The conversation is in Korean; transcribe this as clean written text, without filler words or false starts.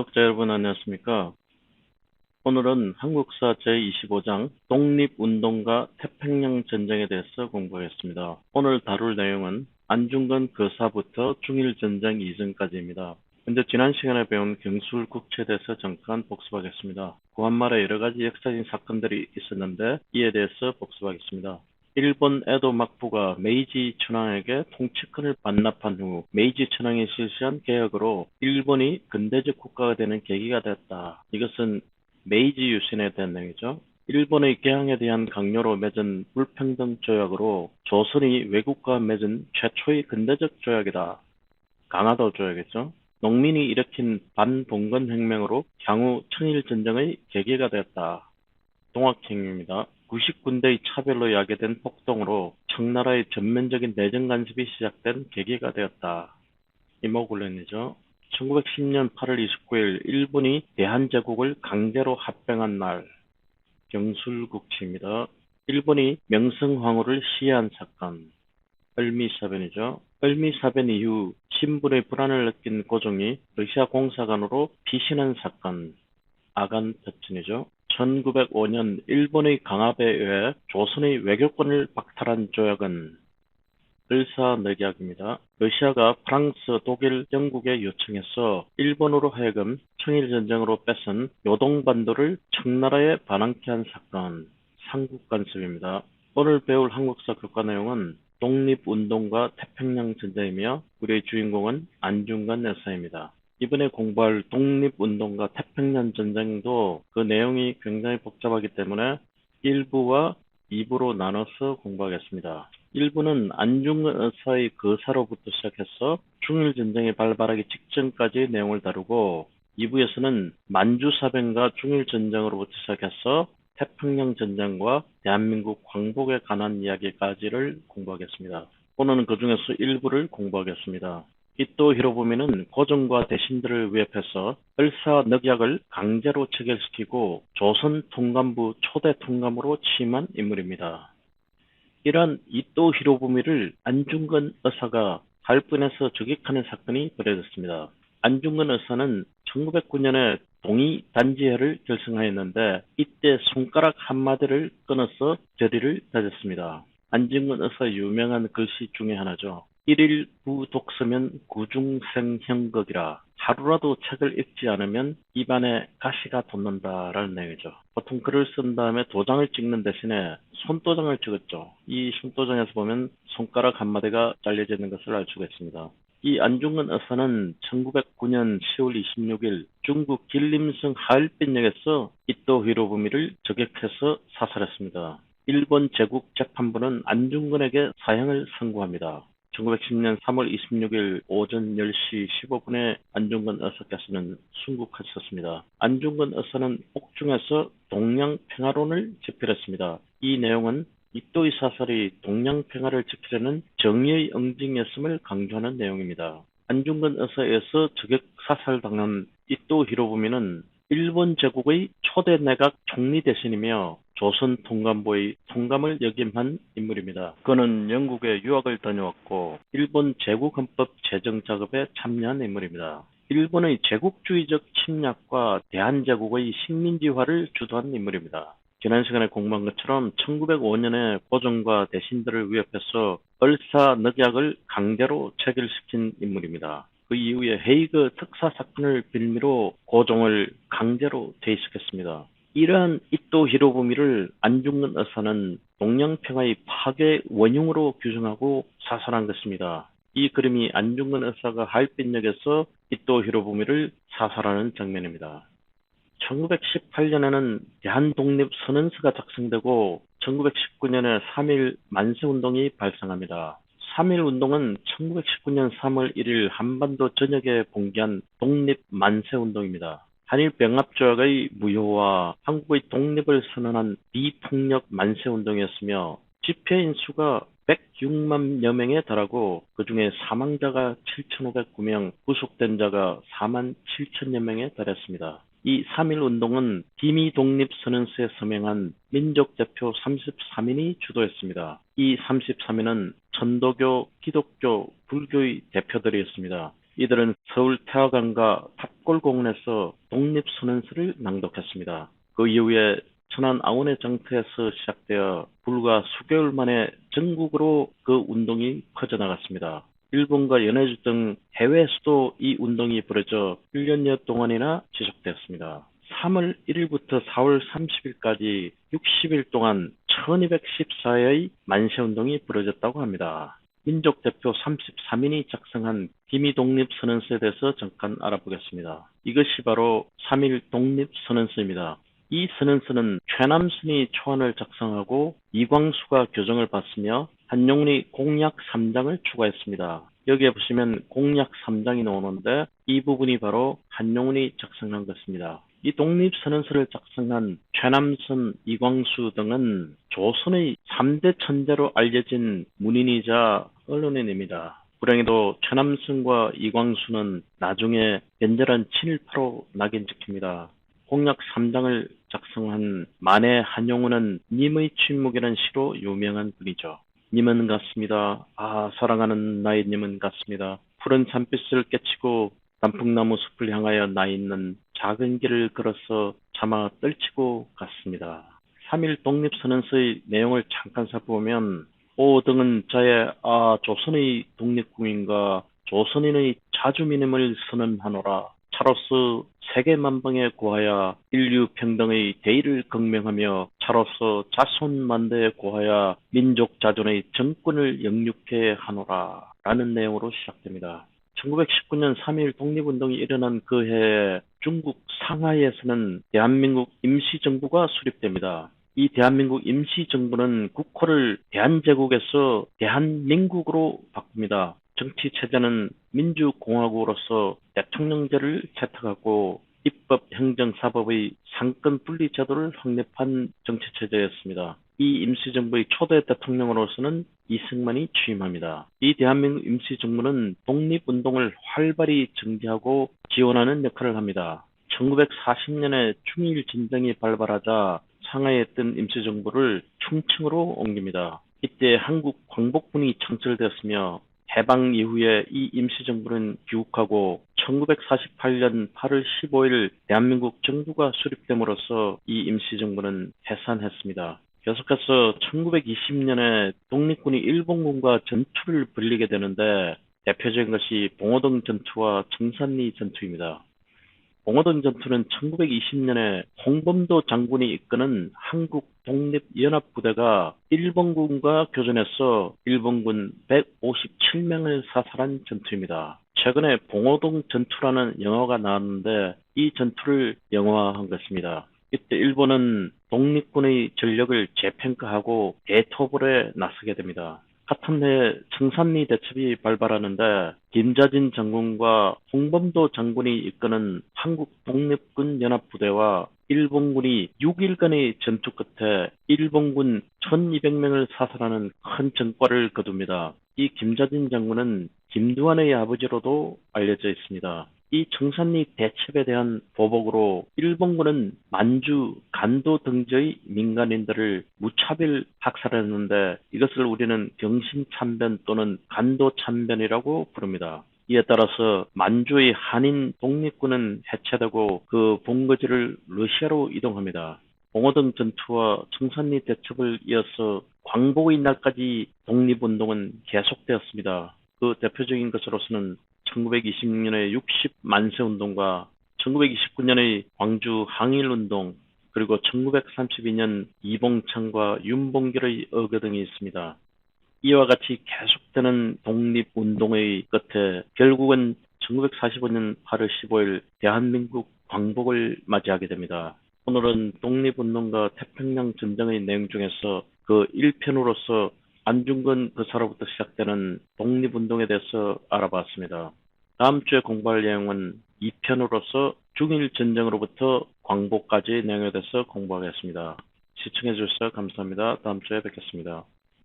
구독자 여러분 안녕하십니까? 오늘은 한국사 제25장 독립운동과 태평양 전쟁에 대해서 공부하겠습니다. 오늘 다룰 내용은 안중근 거사부터 중일전쟁 이전까지입니다. 먼저 지난 시간에 배운 경술국채에 대해서 잠깐 복습하겠습니다. 구한말에 여러 가지 역사적인 사건들이 있었는데 이에 대해서 복습하겠습니다. 일본 에도 막부가 메이지 천황에게 통치권을 반납한 후 메이지 천황이 실시한 개혁으로 일본이 근대적 국가가 되는 계기가 되었다. 이것은 메이지 유신에 대한 내용이죠. 일본의 개항에 대한 강요로 맺은 불평등 조약으로 조선이 외국과 맺은 최초의 근대적 조약이다. 강화도 조약이죠. 농민이 일으킨 반봉건 혁명으로 향후 청일전쟁의 계기가 되었다. 동학혁명입니다. 90군데의 차별로 야기된 폭동으로 청나라의 전면적인 내정 간섭이 시작된 계기가 되었다. 이모군란이죠. 1910년 8월 29일 일본이 대한제국을 강제로 합병한 날. 경술국치입니다. 일본이 명성황후를 시해한 사건. 을미사변이죠. 을미사변 이후 신분의 불안을 느낀 고종이 러시아 공사관으로 피신한 사건. 아간패전이죠. 1905년 일본의 강압에 의해 조선의 외교권을 박탈한 조약은 을사늑약입니다. 러시아가 프랑스, 독일, 영국에 요청해서 일본으로 하여금 청일전쟁으로 뺏은 요동반도를 청나라에 반환케 한 사건, 삼국간섭입니다. 오늘 배울 한국사 교과 내용은 독립운동과 태평양전쟁이며 우리의 주인공은 안중근 의사입니다. 이번에 공부할 독립운동과 태평양전쟁도 그 내용이 굉장히 복잡하기 때문에 1부와 2부로 나눠서 공부하겠습니다. 1부는 안중근 의사의 거사로부터 시작해서 중일전쟁이 발발하기 직전까지 내용을 다루고 2부에서는 만주사변과 중일전쟁으로부터 시작해서 태평양전쟁과 대한민국 광복에 관한 이야기까지를 공부하겠습니다. 오늘은 그 중에서 1부를 공부하겠습니다. 이토 히로부미는 고종과 대신들을 위협해서 을사늑약을 강제로 체결시키고 조선 통감부 초대 통감으로 취임한 인물입니다. 이러한 이토 히로부미를 안중근 의사가 할뿐에서 저격하는 사건이 벌어졌습니다. 안중근 의사는 1909년에 동의단지회를 결성하였는데 이때 손가락 한마디를 끊어서 결의를 다졌습니다. 안중근 의사의 유명한 글씨 중에 하나죠. 일일 부독서면 구중생형극이라. 하루라도 책을 읽지 않으면 입안에 가시가 돋는다라는 내용이죠. 보통 글을 쓴 다음에 도장을 찍는 대신에 손도장을 찍었죠. 이 손도장에서 보면 손가락 한마디가 잘려져 있는 것을 알 수가 있습니다. 이 안중근 의사는 1909년 10월 26일 중국 길림성 하얼빈역에서 이토 히로부미를 저격해서 사살했습니다. 일본 제국 재판부는 안중근에게 사형을 선고합니다. 1910년 3월 26일 오전 10시 15분에 안중근 의사께서는 순국하셨습니다. 안중근 의사는 옥중에서 동양평화론을 집필했습니다. 이 내용은 이토의 사살이 동양평화를 지키려는 정의의 응징이었음을 강조하는 내용입니다. 안중근 의사에 의해서 저격 사살당한 이토 히로부미는 일본 제국의 초대 내각 총리 대신이며 조선 통감부의 통감을 역임한 인물입니다. 그는 영국에 유학을 다녀왔고 일본 제국헌법 제정 작업에 참여한 인물입니다. 일본의 제국주의적 침략과 대한제국의 식민지화를 주도한 인물입니다. 지난 시간에 공부한 것처럼 1905년에 고종과 대신들을 위협해서 을사늑약을 강제로 체결시킨 인물입니다. 그 이후에 헤이그 특사 사건을 빌미로 고종을 강제로 퇴위시켰습니다. 이러한 이토 히로부미를 안중근 의사는 동양평화의 파괴 원흉으로 규정하고 사살한 것입니다. 이 그림이 안중근 의사가 하얼빈역에서 이토 히로부미를 사살하는 장면입니다. 1918년에는 대한독립선언서가 작성되고 1919년에 3.1 만세운동이 발생합니다. 3.1운동은 1919년 3월 1일 한반도 전역에 봉기한 독립만세운동입니다. 한일병합조약의 무효와 한국의 독립을 선언한 비폭력 만세운동이었으며 집회인 수가 106만여 명에 달하고 그중에 사망자가 7,509명, 구속된 자가 4만 7천여 명에 달했습니다. 이 3.1 운동은 비미독립선언서에 서명한 민족대표 33인이 주도했습니다. 이 33인은 천도교, 기독교, 불교의 대표들이었습니다. 이들은 서울 태화강과 탑골공원에서 독립선언서를 낭독했습니다. 그 이후에 천안 아우네 장터에서 시작되어 불과 수개월 만에 전국으로 그 운동이 퍼져나갔습니다. 일본과 연해주 등 해외에서도 이 운동이 벌어져 1년여 동안이나 지속되었습니다. 3월 1일부터 4월 30일까지 60일 동안 1214회의 만세운동이 벌어졌다고 합니다. 민족 대표 33인이 작성한 기미독립선언서에 대해서 잠깐 알아보겠습니다. 이것이 바로 3.1 독립선언서입니다. 이 선언서는 최남선이 초안을 작성하고 이광수가 교정을 받으며 한용운이 공약 3장을 추가했습니다. 여기에 보시면 공약 3장이 나오는데 이 부분이 바로 한용운이 작성한 것입니다. 이 독립선언서를 작성한 최남선, 이광수 등은 조선의 3대 천재로 알려진 문인이자 언론인입니다. 불행히도 최남선과 이광수는 나중에 연절한 친일파로 낙인 찍힙니다. 공약 3장을 작성한 만해 한용운은 님의 침묵이라는 시로 유명한 분이죠. 님은 같습니다. 아, 사랑하는 나의 님은 같습니다. 푸른 산빛을 깨치고 단풍나무 숲을 향하여 나 있는 작은 길을 걸어서 차마 떨치고 갔습니다. 3.1 독립선언서의 내용을 잠깐 살펴보면 오 등은 자의 조선의 독립국민과 조선인의 자주민임을 선언하노라. 차로서 세계만방에 구하여 인류 평등의 대의를 극명하며 차로서 자손만대에 구하여 민족 자존의 정권을 영육해 하노라 라는 내용으로 시작됩니다. 1919년 3.1 독립운동이 일어난 그 해에 중국 상하이에서는 대한민국 임시정부가 수립됩니다. 이 대한민국 임시정부는 국호를 대한제국에서 대한민국으로 바꿉니다. 정치체제는 민주공화국으로서 대통령제를 채택하고 입법, 행정, 사법의 상권 분리 제도를 확립한 정치체제였습니다. 이 임시정부의 초대 대통령으로서는 이승만이 취임합니다. 이 대한민국 임시정부는 독립운동을 활발히 정지하고 지원하는 역할을 합니다. 1940년에 중일전쟁이 발발하자 상하이에 있던 임시정부를 충청으로 옮깁니다. 이때 한국 광복군이 창설되었으며 해방 이후에 이 임시정부는 귀국하고 1948년 8월 15일 대한민국 정부가 수립됨으로써 이 임시정부는 해산했습니다. 계속해서 1920년에 독립군이 일본군과 전투를 벌이게 되는데 대표적인 것이 봉오동 전투와 청산리 전투입니다. 봉오동 전투는 1920년에 홍범도 장군이 이끄는 한국 독립연합부대가 일본군과 교전해서 일본군 157명을 사살한 전투입니다. 최근에 봉오동 전투라는 영화가 나왔는데 이 전투를 영화화한 것입니다. 이때 일본은 독립군의 전력을 재평가하고 대토벌에 나서게 됩니다. 같은 해 청산리 대첩이 발발하는데 김자진 장군과 홍범도 장군이 이끄는 한국 독립군 연합부대와 일본군이 6일간의 전투 끝에 일본군 1200명을 사살하는 큰 전과를 거둡니다. 이 김자진 장군은 김두한의 아버지로도 알려져 있습니다. 이 청산리 대첩에 대한 보복으로 일본군은 만주, 간도 등지의 민간인들을 무차별 학살했는데 이것을 우리는 경신참변 또는 간도참변이라고 부릅니다. 이에 따라서 만주의 한인 독립군은 해체되고 그 본거지를 러시아로 이동합니다. 봉오동 전투와 청산리 대첩을 이어서 광복의 날까지 독립운동은 계속되었습니다. 그 대표적인 것으로서는 1926년의 60만세운동과 1929년의 광주 항일운동, 그리고 1932년 이봉창과 윤봉길의 어거 등이 있습니다. 이와 같이 계속되는 독립운동의 끝에 결국은 1945년 8월 15일 대한민국 광복을 맞이하게 됩니다. 오늘은 독립운동과 태평양 전쟁의 내용 중에서 그 1편으로서 안중근 그사로부터 시작되는 독립운동에 대해서 알아봤습니다. 다음 주에 공부할 내용은 2편으로서 중일전쟁으로부터 광복까지의 내용에 대해서 공부하겠습니다. 시청해 주셔서 감사합니다. 다음 주에 뵙겠습니다.